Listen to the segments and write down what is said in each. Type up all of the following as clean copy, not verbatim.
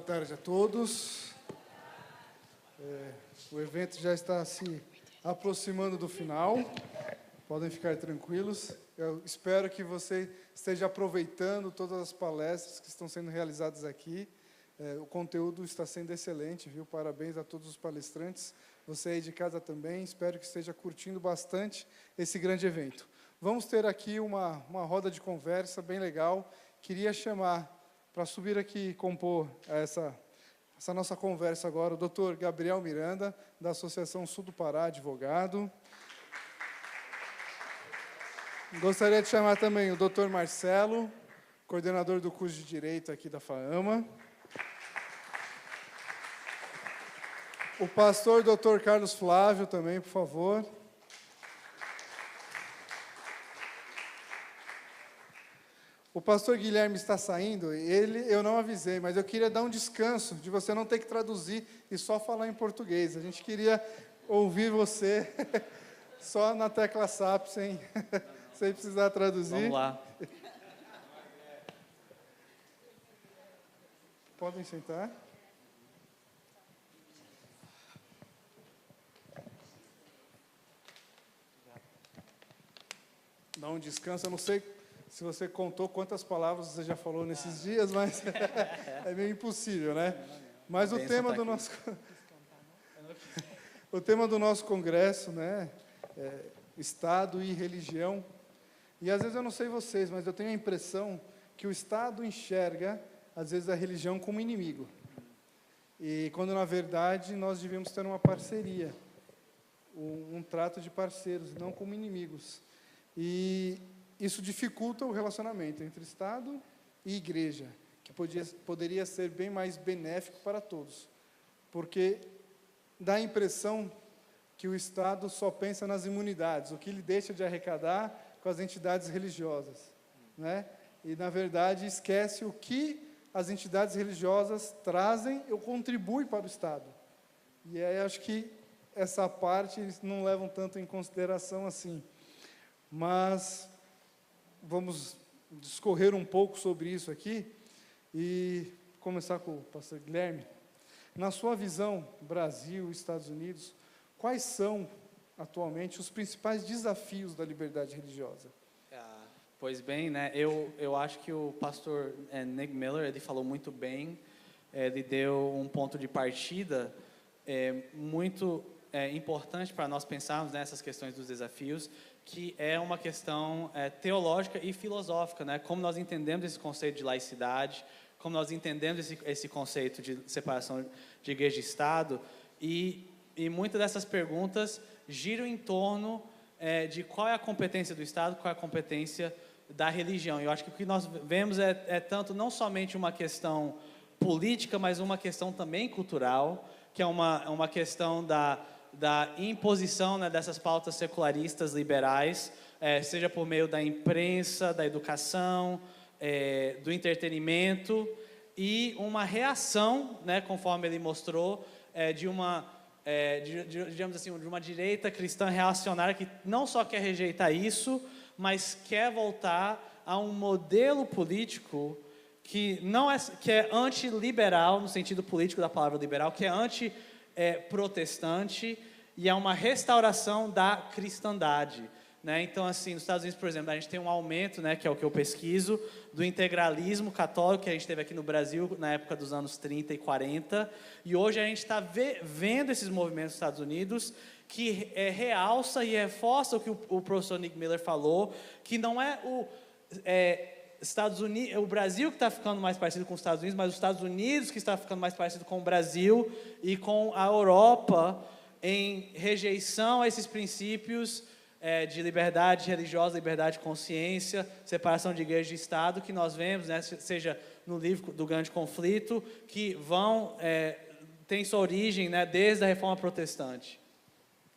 tarde a todos. O evento já está se aproximando do final. Podem ficar tranquilos. Eu espero que você esteja aproveitando todas as palestras que estão sendo realizadas aqui. O conteúdo está sendo excelente, viu? Parabéns a todos os palestrantes. Você aí de casa também, espero que esteja curtindo bastante esse grande evento. Vamos ter aqui uma roda de conversa bem legal. Queria chamar para subir aqui e compor essa nossa conversa agora o Dr. Gabriel Miranda, da Associação Sul do Pará, advogado. Gostaria de chamar também o Dr. Marcelo, coordenador do curso de Direito aqui da FAAMA. O pastor Dr. Carlos Flávio também, por favor. O pastor Guilherme está saindo, eu não avisei, mas eu queria dar um descanso de você não ter que traduzir e só falar em português. A gente queria ouvir você só na tecla SAP, sem precisar traduzir. Vamos lá. Podem sentar. Dá um descanso, eu não sei se você contou quantas palavras você já falou nesses dias, mas é meio impossível, né? Mas o tema do nosso o tema do nosso congresso, né, é Estado e religião. E às vezes eu não sei vocês, mas eu tenho a impressão que o Estado enxerga às vezes a religião como inimigo. E quando na verdade nós devíamos ter uma parceria, um trato de parceiros, não como inimigos. E isso dificulta o relacionamento entre Estado e igreja, que poderia ser bem mais benéfico para todos, porque dá a impressão que o Estado só pensa nas imunidades, o que ele deixa de arrecadar com as entidades religiosas, né? E, na verdade, esquece o que as entidades religiosas trazem ou contribuem para o Estado. E aí acho que essa parte eles não levam tanto em consideração assim. Mas vamos discorrer um pouco sobre isso aqui e começar com o pastor Guilherme. Na sua visão, Brasil, Estados Unidos, quais são, atualmente, os principais desafios da liberdade religiosa? Pois bem, né, eu acho que o pastor Nick Miller, ele falou muito bem, ele deu um ponto de partida muito importante para nós pensarmos nessas questões dos desafios, que é uma questão teológica e filosófica, né? Como nós entendemos esse conceito de laicidade, como nós entendemos esse conceito de separação de igreja e Estado, e muitas dessas perguntas giram em torno de qual é a competência do Estado, qual é a competência da religião. Eu acho que o que nós vemos é tanto não somente uma questão política, mas uma questão também cultural, que é uma questão da imposição, né, dessas pautas secularistas liberais, seja por meio da imprensa, da educação, do entretenimento, e uma reação, né, conforme ele mostrou, digamos assim, de uma direita cristã reacionária que não só quer rejeitar isso, mas quer voltar a um modelo político que é antiliberal, no sentido político da palavra liberal, que é protestante, e é uma restauração da cristandade, né? Então, assim, nos Estados Unidos, por exemplo, a gente tem um aumento, né, que é o que eu pesquiso, do integralismo católico que a gente teve aqui no Brasil na época dos anos 30 e 40, e hoje a gente está vendo esses movimentos nos Estados Unidos que realça e reforça o que o professor Nick Miller falou, que não é o Brasil que está ficando mais parecido com os Estados Unidos, mas os Estados Unidos que está ficando mais parecido com o Brasil e com a Europa em rejeição a esses princípios de liberdade religiosa, liberdade de consciência, separação de igreja e Estado, que nós vemos, né, seja no livro do Grande Conflito, que tem sua origem, né, desde a Reforma Protestante.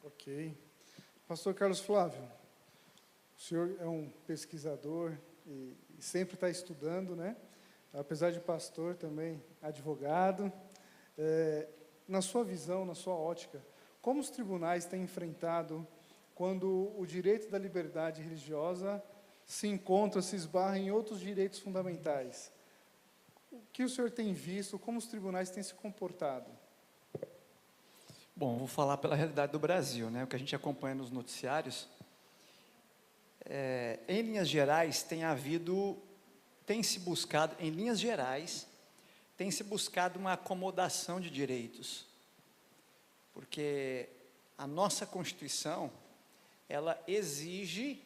Ok. Pastor Carlos Flávio, o senhor é um pesquisador e sempre está estudando, né? Apesar de pastor, também advogado. Na sua visão, na sua ótica, como os tribunais têm enfrentado quando o direito da liberdade religiosa se esbarra em outros direitos fundamentais? O que o senhor tem visto, como os tribunais têm se comportado? Bom, vou falar pela realidade do Brasil, né? O que a gente acompanha nos noticiários. Em linhas gerais, tem se buscado uma acomodação de direitos, porque a nossa Constituição, ela exige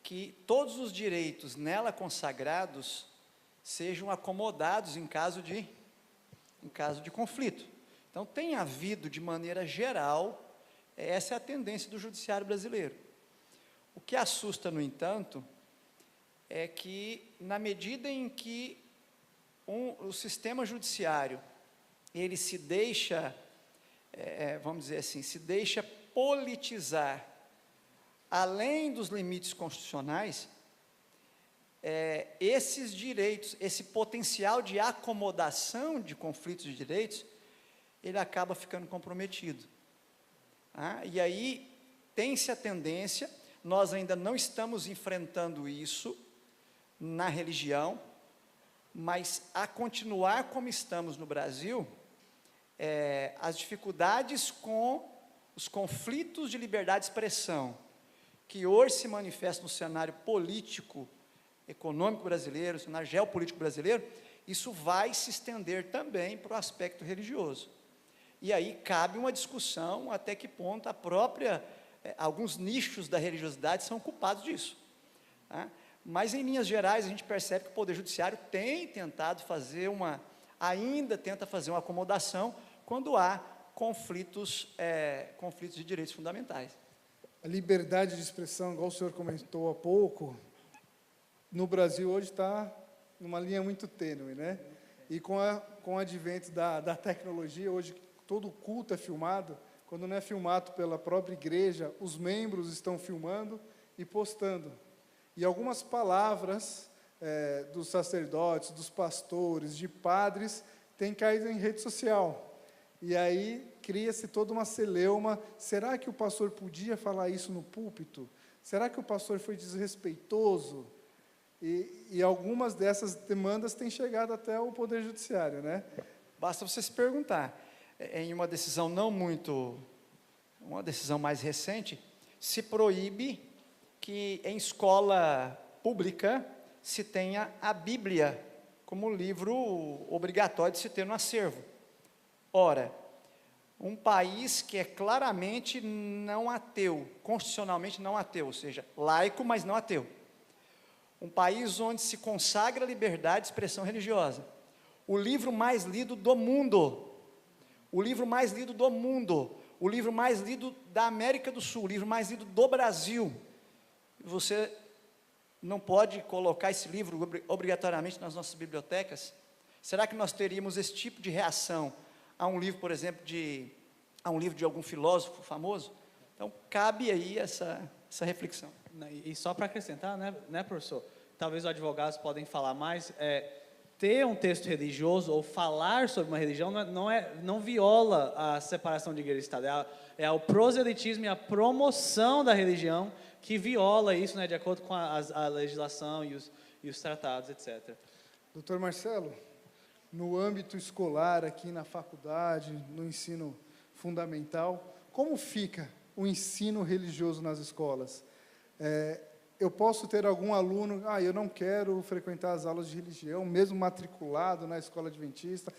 que todos os direitos nela consagrados sejam acomodados em caso de conflito. Então, tem havido, de maneira geral, essa é a tendência do judiciário brasileiro. O que assusta, no entanto, é que, na medida em que o sistema judiciário, ele se deixa, vamos dizer assim, se deixa politizar além dos limites constitucionais, esses direitos, esse potencial de acomodação de conflitos de direitos, ele acaba ficando comprometido. E aí tem-se a tendência, nós ainda não estamos enfrentando isso na religião, mas a continuar como estamos no Brasil, as dificuldades com os conflitos de liberdade de expressão, que hoje se manifestam no cenário político, econômico brasileiro, no cenário geopolítico brasileiro, isso vai se estender também para o aspecto religioso. E aí cabe uma discussão até que ponto alguns nichos da religiosidade são culpados disso. Mas, em linhas gerais, a gente percebe que o Poder Judiciário ainda tenta fazer uma acomodação quando há conflitos de direitos fundamentais. A liberdade de expressão, igual o senhor comentou há pouco, no Brasil hoje está numa linha muito tênue, né? E com o advento da tecnologia, hoje todo culto é filmado. Quando não é filmado pela própria igreja, os membros estão filmando e postando. E algumas palavras dos sacerdotes, dos pastores, de padres, têm caído em rede social. E aí cria-se toda uma celeuma. Será que o pastor podia falar isso no púlpito? Será que o pastor foi desrespeitoso? E algumas dessas demandas têm chegado até o Poder Judiciário, né? Basta você se perguntar, em uma decisão uma decisão mais recente, se proíbe que em escola pública se tenha a Bíblia como livro obrigatório de se ter no acervo. Ora, um país que é claramente não ateu, constitucionalmente não ateu, ou seja, laico, mas não ateu. Um país onde se consagra a liberdade de expressão religiosa. O livro mais lido do mundo, o livro mais lido da América do Sul, o livro mais lido do Brasil. Você não pode colocar esse livro obrigatoriamente nas nossas bibliotecas? Será que nós teríamos esse tipo de reação a um livro, por exemplo, a um livro de algum filósofo famoso? Então, cabe aí essa reflexão. E só para acrescentar, né, professor? Talvez os advogados podem falar mais. Ter um texto religioso ou falar sobre uma religião não viola a separação de igreja e Estado. É o proselitismo e a promoção da religião que viola isso, né, de acordo com a legislação e os tratados, etc. Doutor Marcelo, no âmbito escolar, aqui na faculdade, no ensino fundamental, como fica o ensino religioso nas escolas? Eu posso ter algum aluno, eu não quero frequentar as aulas de religião, mesmo matriculado na escola adventista,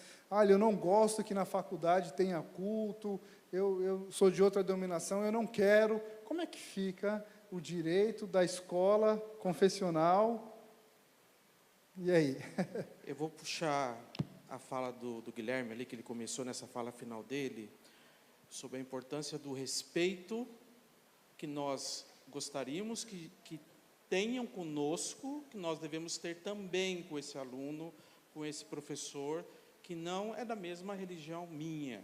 eu não gosto que na faculdade tenha culto, eu sou de outra denominação, eu não quero. Como é que fica o direito da escola confessional? E aí? Eu vou puxar a fala do Guilherme ali, que ele começou nessa fala final dele, sobre a importância do respeito que nós gostaríamos que tenham conosco, que nós devemos ter também com esse aluno, com esse professor, que não é da mesma religião minha.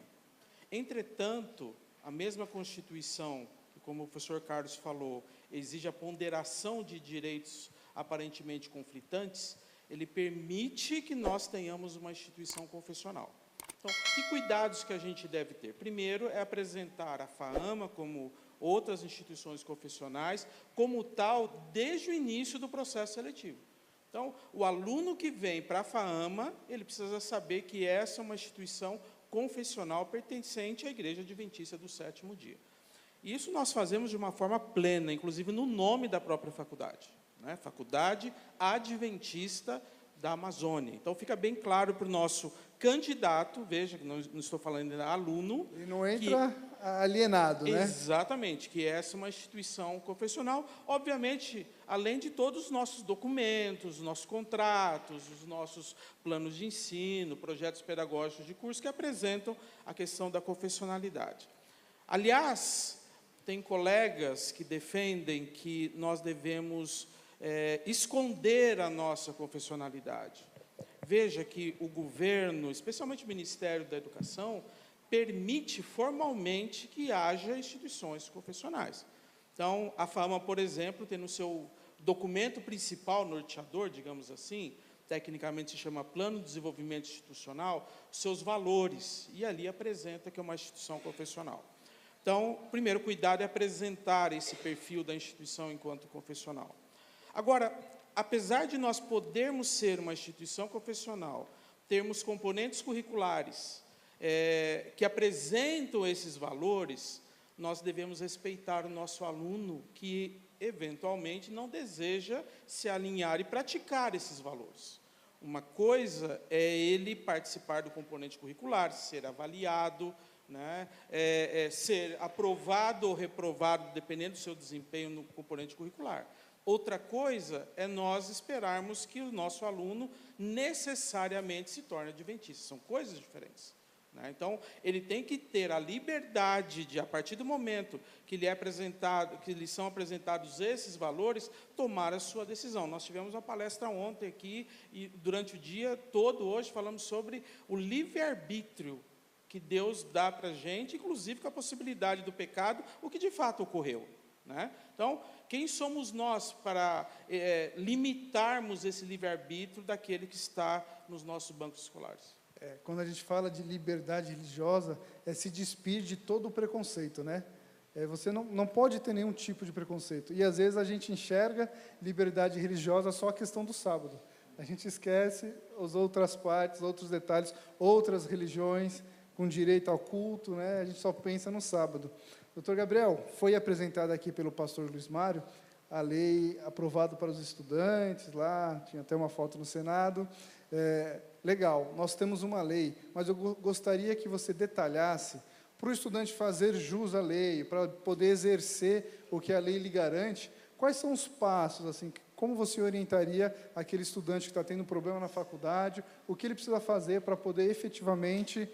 Entretanto, a mesma Constituição, que, como o professor Carlos falou, exige a ponderação de direitos aparentemente conflitantes, ele permite que nós tenhamos uma instituição confessional. Então, que cuidados que a gente deve ter? Primeiro, é apresentar a FAAMA como outras instituições confessionais, como tal, desde o início do processo seletivo. Então, o aluno que vem para a FAAMA, ele precisa saber que essa é uma instituição confessional pertencente à Igreja Adventista do Sétimo Dia. E isso nós fazemos de uma forma plena, inclusive no nome da própria faculdade, né? Faculdade Adventista da Amazônia. Então, fica bem claro para o nosso candidato, veja, que não estou falando de aluno. E não entra alienado, né? Exatamente, que essa é uma instituição confessional, obviamente, além de todos os nossos documentos, os nossos contratos, os nossos planos de ensino, projetos pedagógicos de curso que apresentam a questão da confessionalidade. Aliás, tem colegas que defendem que nós devemos esconder a nossa confessionalidade. Veja que o governo, especialmente o Ministério da Educação, permite formalmente que haja instituições confessionais. Então, a FAAMA, por exemplo, tem no seu documento principal, norteador, digamos assim, tecnicamente se chama Plano de Desenvolvimento Institucional, os seus valores, e ali apresenta que é uma instituição confessional. Então, o primeiro cuidado é apresentar esse perfil da instituição enquanto confessional. Agora, apesar de nós podermos ser uma instituição confessional, termos componentes curriculares que apresentam esses valores, nós devemos respeitar o nosso aluno que, eventualmente, não deseja se alinhar e praticar esses valores. Uma coisa é ele participar do componente curricular, ser avaliado, né, ser aprovado ou reprovado, dependendo do seu desempenho no componente curricular. Outra coisa é nós esperarmos que o nosso aluno necessariamente se torne adventista. São coisas diferentes. Então, ele tem que ter a liberdade de, a partir do momento que lhe são apresentados esses valores, tomar a sua decisão. Nós tivemos uma palestra ontem aqui, e durante o dia todo, hoje, falamos sobre o livre-arbítrio que Deus dá para a gente, inclusive com a possibilidade do pecado, o que de fato ocorreu. Então, quem somos nós para limitarmos esse livre-arbítrio daquele que está nos nossos bancos escolares? Quando a gente fala de liberdade religiosa, é se despir de todo o preconceito, né? Você não pode ter nenhum tipo de preconceito. E, às vezes, a gente enxerga liberdade religiosa só a questão do sábado. A gente esquece as outras partes, outros detalhes, outras religiões com direito ao culto, né? A gente só pensa no sábado. Doutor Gabriel, foi apresentada aqui pelo pastor Luiz Mário a lei aprovada para os estudantes, lá, tinha até uma foto no Senado. Legal, nós temos uma lei, mas eu gostaria que você detalhasse, para o estudante fazer jus à lei, para poder exercer o que a lei lhe garante, quais são os passos, assim, como você orientaria aquele estudante que está tendo um problema na faculdade, o que ele precisa fazer para poder efetivamente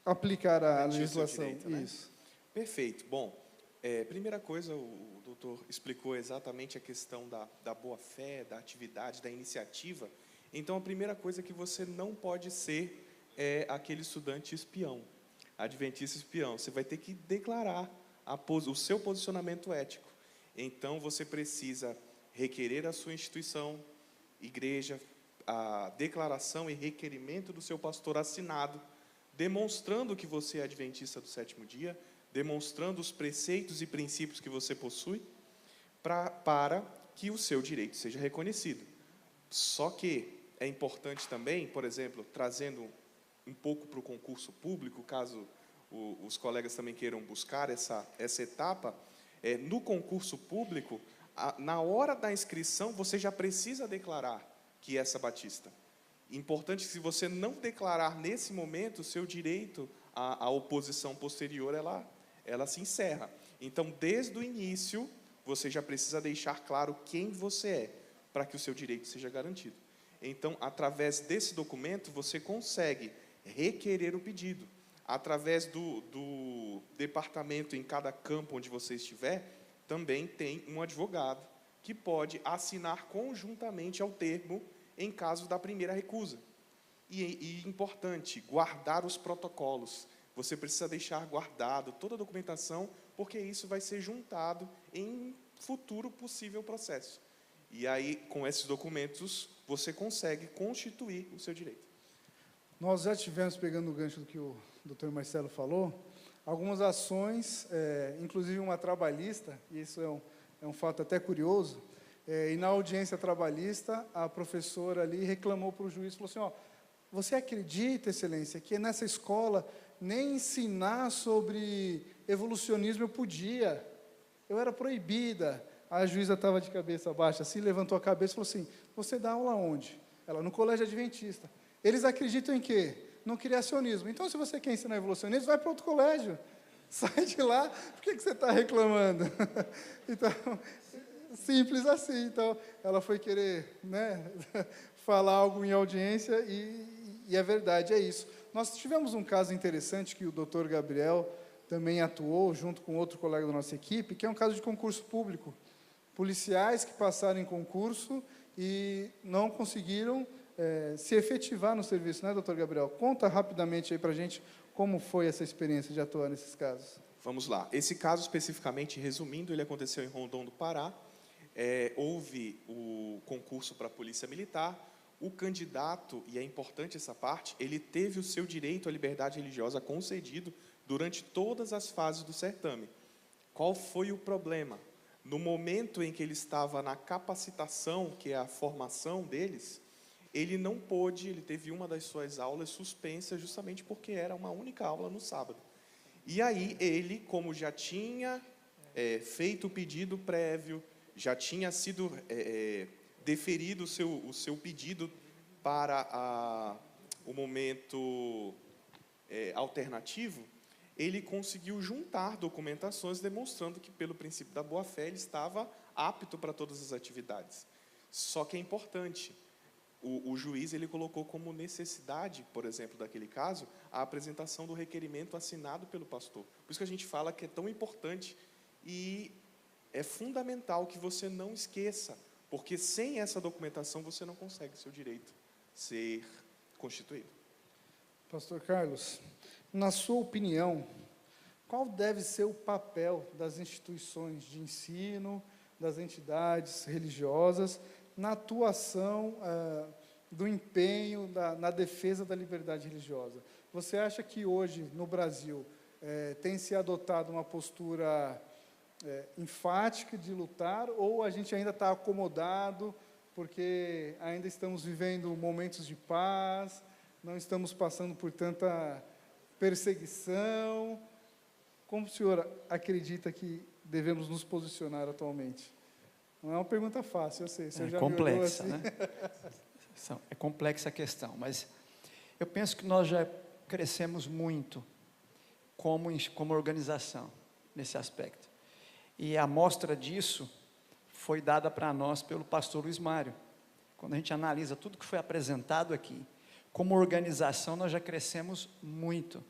aplicar a legislação? Direito, né? Isso. Perfeito. Bom, primeira coisa, o doutor explicou exatamente a questão da boa-fé, da atividade, da iniciativa. Então, a primeira coisa é que você não pode ser aquele estudante espião, adventista espião. Você vai ter que declarar o seu posicionamento ético. Então, você precisa requerer a sua instituição, igreja, a declaração e requerimento do seu pastor assinado, demonstrando que você é adventista do sétimo dia, demonstrando os preceitos e princípios que você possui, para que o seu direito seja reconhecido. Só que é importante também, por exemplo, trazendo um pouco para o concurso público, caso os colegas também queiram buscar essa etapa, no concurso público, na hora da inscrição, você já precisa declarar que é sabatista. Importante que, se você não declarar nesse momento, o seu direito à oposição posterior, ela se encerra. Então, desde o início, você já precisa deixar claro quem você é, para que o seu direito seja garantido. Então, através desse documento, você consegue requerer o pedido. Através do departamento, em cada campo onde você estiver, também tem um advogado que pode assinar conjuntamente ao termo em caso da primeira recusa. E importante, guardar os protocolos. Você precisa deixar guardado toda a documentação, porque isso vai ser juntado em futuro possível processo. E aí, com esses documentos, você consegue constituir o seu direito. Nós já tivemos, pegando o gancho do que o doutor Marcelo falou, algumas ações, inclusive uma trabalhista, e isso é um fato até curioso, E na audiência trabalhista, a professora ali reclamou para o juiz, falou assim, ó, você acredita, excelência, que nessa escola nem ensinar sobre evolucionismo eu podia, eu era proibida. A juíza estava de cabeça baixa, assim, levantou a cabeça e falou assim, você dá aula onde? Ela, no colégio adventista. Eles acreditam em quê? No criacionismo. Então, se você quer ensinar evolucionismo, vai para outro colégio. Sai de lá, por que você está reclamando? Então, simples assim. Então, ela foi querer, né, falar algo em audiência e é verdade, é isso. Nós tivemos um caso interessante que o doutor Gabriel também atuou, junto com outro colega da nossa equipe, que é um caso de concurso público. Policiais que passaram em concurso e não conseguiram se efetivar no serviço, né, doutor Gabriel? Conta rapidamente aí para a gente como foi essa experiência de atuar nesses casos. Vamos lá. Esse caso, especificamente, resumindo, ele aconteceu em Rondon do Pará. Houve o concurso para a Polícia Militar. O candidato, e é importante essa parte, ele teve o seu direito à liberdade religiosa concedido durante todas as fases do certame. Qual foi o problema? No momento em que ele estava na capacitação, que é a formação deles, ele não pôde, ele teve uma das suas aulas suspensa justamente porque era uma única aula no sábado. E aí ele, como já tinha feito o pedido prévio, já tinha sido deferido o seu pedido para o momento alternativo, ele conseguiu juntar documentações demonstrando que, pelo princípio da boa-fé, ele estava apto para todas as atividades. Só que é importante, o juiz ele colocou como necessidade, por exemplo, daquele caso, a apresentação do requerimento assinado pelo pastor. Por isso que a gente fala que é tão importante e é fundamental que você não esqueça, porque sem essa documentação você não consegue seu direito ser constituído. Pastor Carlos, na sua opinião, qual deve ser o papel das instituições de ensino, das entidades religiosas, na atuação do empenho na defesa da liberdade religiosa? Você acha que hoje, no Brasil, tem se adotado uma postura enfática de lutar, ou a gente ainda está acomodado, porque ainda estamos vivendo momentos de paz, não estamos passando por tanta perseguição? Como o senhor acredita que devemos nos posicionar atualmente? Não é uma pergunta fácil, eu sei. O senhor já complexa, me olhou assim. né? É complexa a questão, mas eu penso que nós já crescemos muito como organização nesse aspecto. E a amostra disso foi dada para nós pelo pastor Luiz Mário. Quando a gente analisa tudo que foi apresentado aqui, como organização nós já crescemos muito,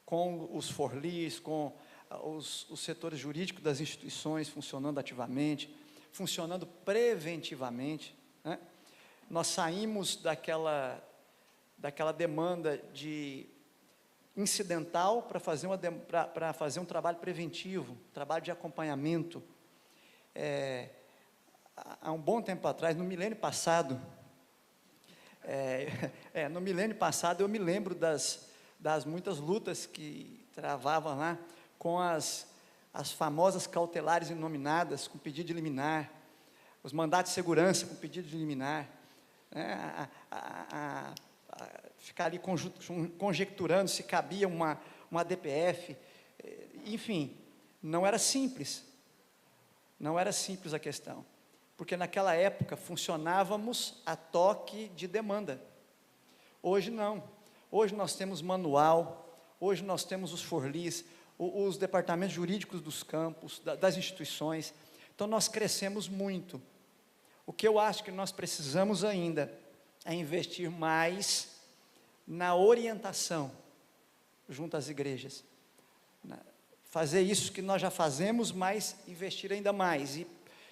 com os forlis, com os setores jurídicos das instituições funcionando ativamente, funcionando preventivamente, né? Nós saímos daquela demanda de incidental para fazer um trabalho preventivo, trabalho de acompanhamento. Há um bom tempo atrás, no milênio passado, eu me lembro das muitas lutas que travavam lá com as famosas cautelares inominadas com pedido de liminar, os mandatos de segurança com pedido de liminar, né? Ficar ali conjecturando se cabia uma DPF, enfim, não era simples a questão, porque naquela época funcionávamos a toque de demanda. Hoje não, hoje nós temos manual, hoje nós temos os forlis, os departamentos jurídicos dos campos, das instituições. Então nós crescemos muito. O que eu acho que nós precisamos ainda é investir mais na orientação junto às igrejas, fazer isso que nós já fazemos, mas investir ainda mais. E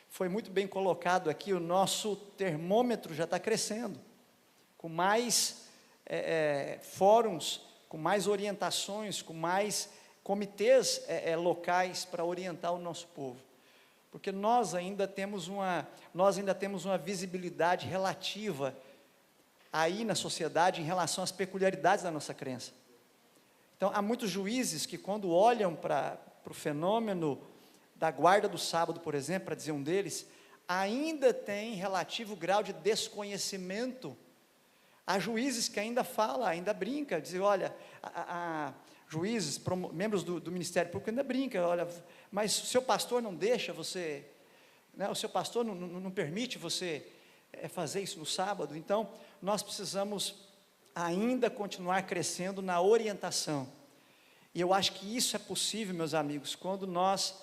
foi muito bem colocado aqui, o nosso termômetro já está crescendo, com mais fóruns, com mais orientações, com mais comitês locais para orientar o nosso povo, porque nós ainda temos uma visibilidade relativa aí na sociedade em relação às peculiaridades da nossa crença. Então, há muitos juízes que, quando olham para o fenômeno da guarda do sábado, por exemplo, para dizer um deles, ainda tem relativo grau de desconhecimento. Há juízes que ainda falam, ainda brinca, dizem, olha, juízes, membros do Ministério Público ainda brinca, olha, mas o seu pastor não deixa você, né, o seu pastor não permite você fazer isso no sábado. Então, nós precisamos ainda continuar crescendo na orientação. E eu acho que isso é possível, meus amigos, quando nós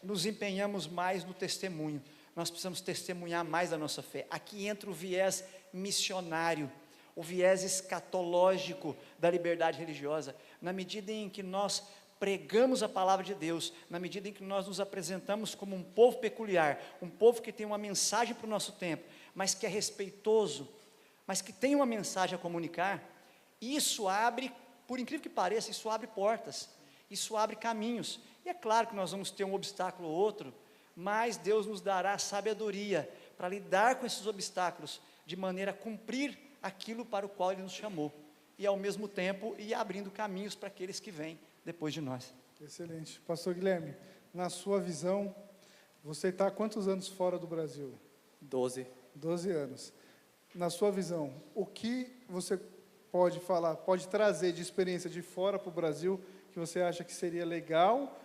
nos empenhamos mais no testemunho. Nós precisamos testemunhar mais da nossa fé. Aqui entra o viés missionário, o viés escatológico da liberdade religiosa. Na medida em que nós pregamos a palavra de Deus, na medida em que nós nos apresentamos como um povo peculiar, um povo que tem uma mensagem para o nosso tempo, mas que é respeitoso, mas que tem uma mensagem a comunicar, isso abre, por incrível que pareça, isso abre portas, isso abre caminhos. E é claro que nós vamos ter um obstáculo ou outro, mas Deus nos dará sabedoria para lidar com esses obstáculos, de maneira a cumprir aquilo para o qual Ele nos chamou, e ao mesmo tempo ir abrindo caminhos para aqueles que vêm depois de nós. Excelente. Pastor Guilherme, na sua visão, você está há quantos anos fora do Brasil? 12. 12 anos. Na sua visão, o que você pode falar, pode trazer de experiência de fora para o Brasil, que você acha que seria legal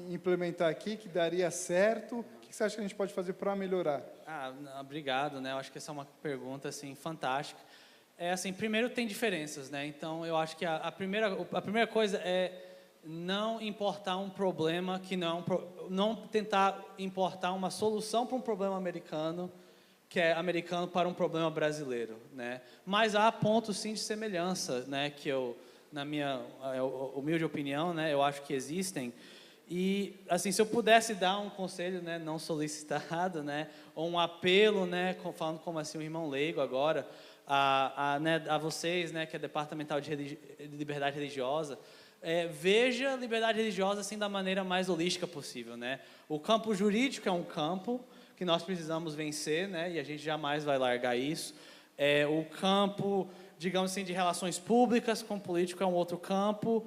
implementar aqui, que daria certo? O que você acha que a gente pode fazer para melhorar? Obrigado, né? Eu acho que essa é uma pergunta, assim, fantástica. Assim, primeiro tem diferenças, né? Então, eu acho que a primeira coisa é não importar um problema que não tentar importar uma solução para um problema americano, que é americano, para um problema brasileiro, né? Mas há pontos, sim, de semelhança, né? Que eu, na minha humilde opinião, né? Eu acho que existem. E, assim, se eu pudesse dar um conselho, né, não solicitado, né, ou um apelo, né, falando como assim um irmão leigo agora, a vocês, né, que é departamental de liberdade religiosa, veja a liberdade religiosa assim da maneira mais holística possível, né? O campo jurídico é um campo que nós precisamos vencer, né, e a gente jamais vai largar isso. O campo, digamos assim, de relações públicas com político é um outro campo.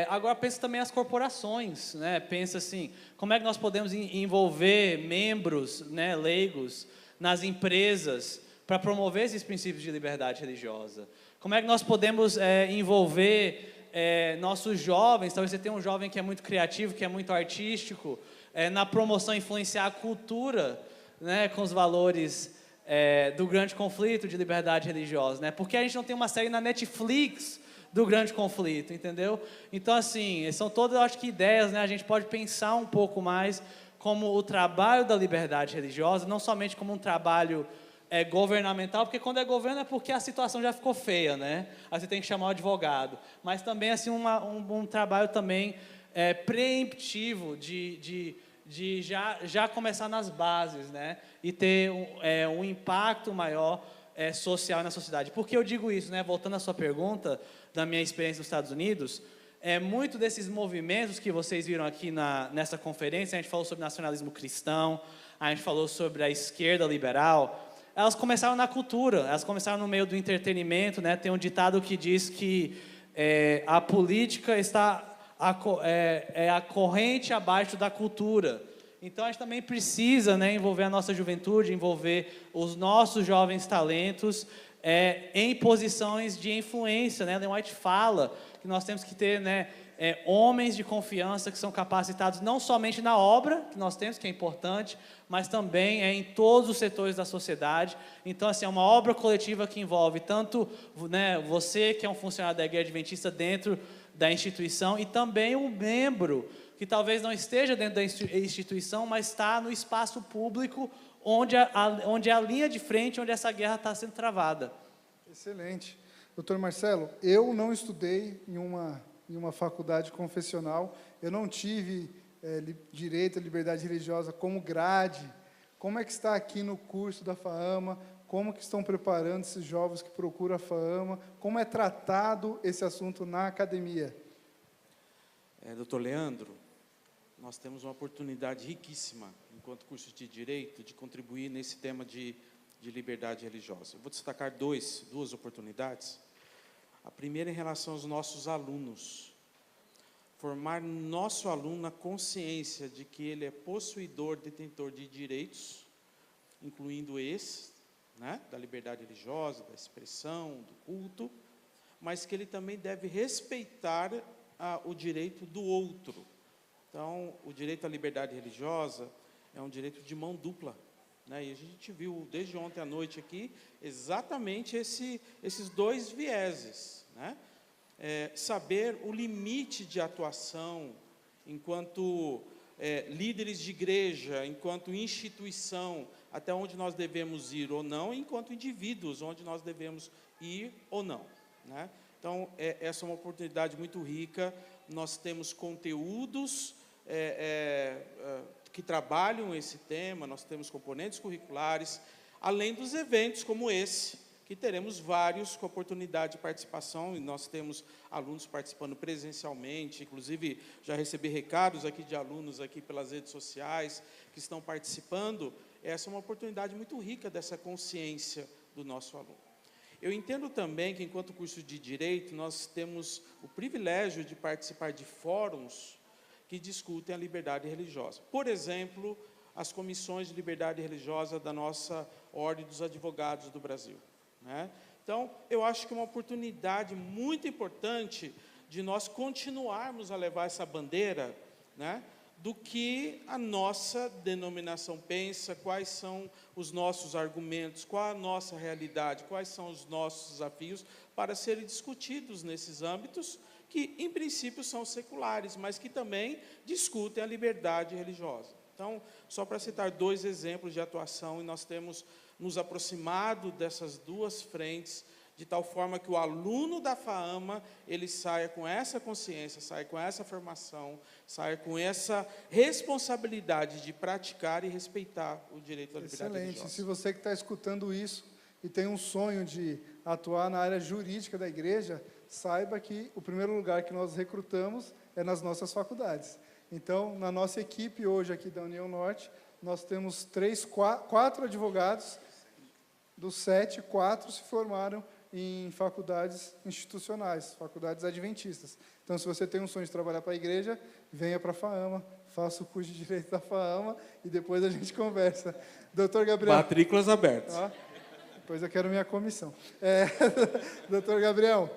Agora pensa também as corporações, né? Pensa assim, como é que nós podemos envolver membros, né, leigos nas empresas para promover esses princípios de liberdade religiosa? Como é que nós podemos envolver nossos jovens? Talvez você tenha um jovem que é muito criativo, que é muito artístico, na promoção, influenciar a cultura, né, com os valores do grande conflito de liberdade religiosa, né? Porque a gente não tem uma série na Netflix do grande conflito, entendeu? Então, assim, são todas, eu acho que ideias, né? A gente pode pensar um pouco mais como o trabalho da liberdade religiosa, não somente como um trabalho governamental, porque quando é governo é porque a situação já ficou feia, né? Aí você tem que chamar o advogado. Mas também, assim, um trabalho também preemptivo de já começar nas bases, né? E ter um impacto maior social na sociedade. Por que eu digo isso, né? Voltando à sua pergunta, da minha experiência nos Estados Unidos, muito desses movimentos que vocês viram aqui nessa conferência, a gente falou sobre nacionalismo cristão, a gente falou sobre a esquerda liberal, elas começaram na cultura, elas começaram no meio do entretenimento, né? Tem um ditado que diz que a política está a corrente abaixo da cultura. Então, a gente também precisa, né, envolver a nossa juventude, envolver os nossos jovens talentos em posições de influência, né? Ellen White fala que nós temos que ter, né, homens de confiança que são capacitados não somente na obra que nós temos, que é importante, mas também em todos os setores da sociedade. Então, assim, é uma obra coletiva que envolve tanto, né, você que é um funcionário da Igreja Adventista dentro da instituição e também um membro que talvez não esteja dentro da instituição, mas está no espaço público onde é a linha de frente, onde essa guerra está sendo travada. Excelente. Doutor Marcelo, eu não estudei em uma faculdade confessional, eu não tive direito à liberdade religiosa como grade. Como é que está aqui no curso da FAAMA? Como que estão preparando esses jovens que procuram a FAAMA? Como é tratado esse assunto na academia? Doutor Leandro, nós temos uma oportunidade riquíssima, enquanto curso de Direito, de contribuir nesse tema de liberdade religiosa. Eu vou destacar duas oportunidades. A primeira em relação aos nossos alunos. formar nosso aluno na consciência de que ele é possuidor, detentor de direitos, incluindo esse, né, da liberdade religiosa, da expressão, do culto, mas que ele também deve respeitar o direito do outro. Então, o direito à liberdade religiosa é um direito de mão dupla, né? E a gente viu desde ontem à noite aqui exatamente esses dois vieses, né? Saber o limite de atuação enquanto líderes de igreja, enquanto instituição, até onde nós devemos ir ou não, e enquanto indivíduos, onde nós devemos ir ou não, né? Então, essa é uma oportunidade muito rica. Nós temos conteúdos que trabalham esse tema, nós temos componentes curriculares, além dos eventos como esse, que teremos vários com oportunidade de participação, e nós temos alunos participando presencialmente, inclusive já recebi recados aqui de alunos aqui pelas redes sociais que estão participando. Essa é uma oportunidade muito rica dessa consciência do nosso aluno. Eu entendo também que, enquanto curso de Direito, nós temos o privilégio de participar de fóruns que discutem a liberdade religiosa. Por exemplo, as comissões de liberdade religiosa da nossa Ordem dos Advogados do Brasil, né? Então, eu acho que é uma oportunidade muito importante de nós continuarmos a levar essa bandeira, né, do que a nossa denominação pensa, quais são os nossos argumentos, qual a nossa realidade, quais são os nossos desafios para serem discutidos nesses âmbitos que, em princípio, são seculares, mas que também discutem a liberdade religiosa. Então, só para citar dois exemplos de atuação, e nós temos nos aproximado dessas duas frentes, de tal forma que o aluno da FAAMA, ele saia com essa consciência, saia com essa formação, saia com essa responsabilidade de praticar e respeitar o direito à liberdade religiosa. Se você que está escutando isso e tem um sonho de atuar na área jurídica da igreja, saiba que o primeiro lugar que nós recrutamos é nas nossas faculdades. Então, na nossa equipe hoje aqui da União Norte, nós temos 4 advogados, dos 7, 4 se formaram em faculdades institucionais, faculdades adventistas. Então, se você tem um sonho de trabalhar para a igreja, venha para a FAAMA, faça o curso de Direito da FAAMA e depois a gente conversa. Doutor Gabriel. Matrículas abertas. Ó, depois eu quero minha comissão. Doutor Gabriel,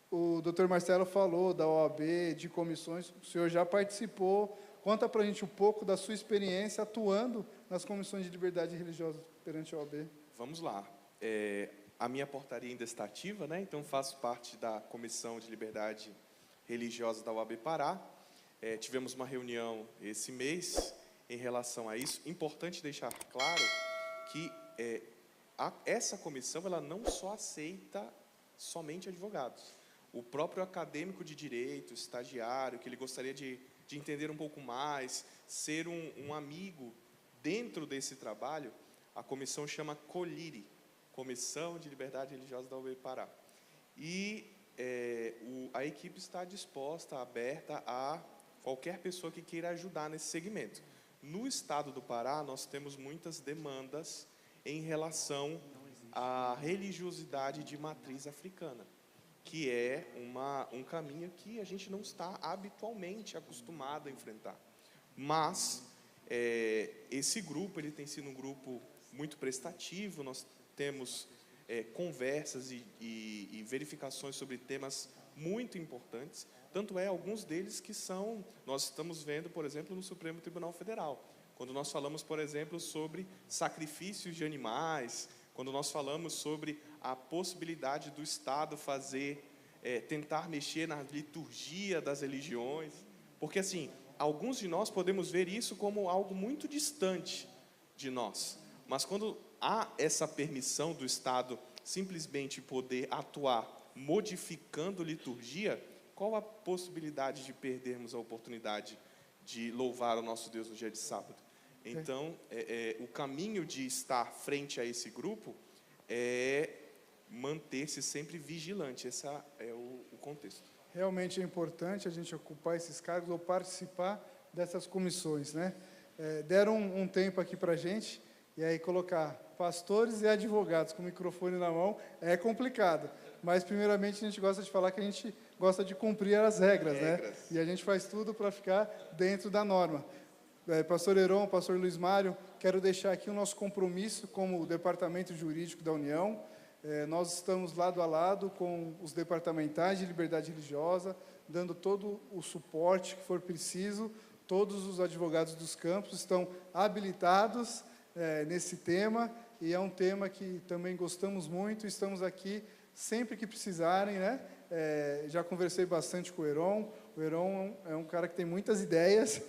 o doutor Marcelo falou da OAB, de comissões, o senhor já participou. Conta para a gente um pouco da sua experiência atuando nas comissões de liberdade religiosa perante a OAB. Vamos lá. A minha portaria ainda está ativa, né? Então faço parte da Comissão de Liberdade Religiosa da UAB Pará. Tivemos uma reunião esse mês em relação a isso. Importante deixar claro que essa comissão ela não só aceita somente advogados. O próprio acadêmico de direito, estagiário, que ele gostaria de entender um pouco mais, ser um amigo dentro desse trabalho, a comissão chama COLIRE, Comissão de Liberdade Religiosa da UAB Pará. E a equipe está disposta, aberta a qualquer pessoa que queira ajudar nesse segmento. No estado do Pará, nós temos muitas demandas em relação à religiosidade de matriz africana, que é um caminho que a gente não está habitualmente acostumado a enfrentar. Mas esse grupo ele tem sido um grupo muito prestativo, nós temos conversas e verificações sobre temas muito importantes, tanto alguns deles que nós estamos vendo, por exemplo, no Supremo Tribunal Federal, quando nós falamos, por exemplo, sobre sacrifícios de animais, quando nós falamos sobre a possibilidade do Estado tentar mexer na liturgia das religiões, porque assim, alguns de nós podemos ver isso como algo muito distante de nós, mas quando há essa permissão do Estado simplesmente poder atuar modificando liturgia, qual a possibilidade de perdermos a oportunidade de louvar o nosso Deus no dia de sábado? Então, o caminho de estar frente a esse grupo é manter-se sempre vigilante. Esse é o contexto. Realmente é importante a gente ocupar esses cargos ou participar dessas comissões, né? Deram um tempo aqui para a gente, e aí colocar pastores e advogados com o microfone na mão é complicado. Mas, primeiramente, a gente gosta de falar que a gente gosta de cumprir as regras, né? Regras. E a gente faz tudo para ficar dentro da norma. Pastor Heron, Pastor Luiz Mário, quero deixar aqui o nosso compromisso como Departamento Jurídico da União. Nós estamos lado a lado com os departamentais de liberdade religiosa, dando todo o suporte que for preciso. Todos os advogados dos campos estão habilitados nesse tema, e é um tema que também gostamos muito. Estamos aqui sempre que precisarem, né? Já conversei bastante com o Heron. O Heron é um cara que tem muitas ideias,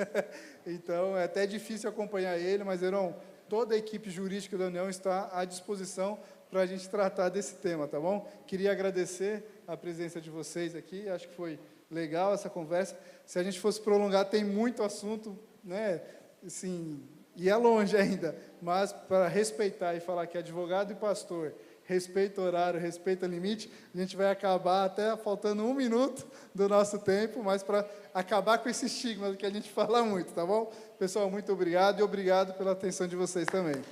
então é até difícil acompanhar ele, mas, Heron, toda a equipe jurídica da União está à disposição para a gente tratar desse tema, tá bom? Queria agradecer a presença de vocês aqui, acho que foi legal essa conversa. Se a gente fosse prolongar, tem muito assunto, né? Assim, e é longe ainda, mas para respeitar e falar que advogado e pastor respeita o horário, respeita o limite, a gente vai acabar até faltando 1 minuto do nosso tempo, mas para acabar com esse estigma que a gente fala muito, tá bom? Pessoal, muito obrigado, e obrigado pela atenção de vocês também.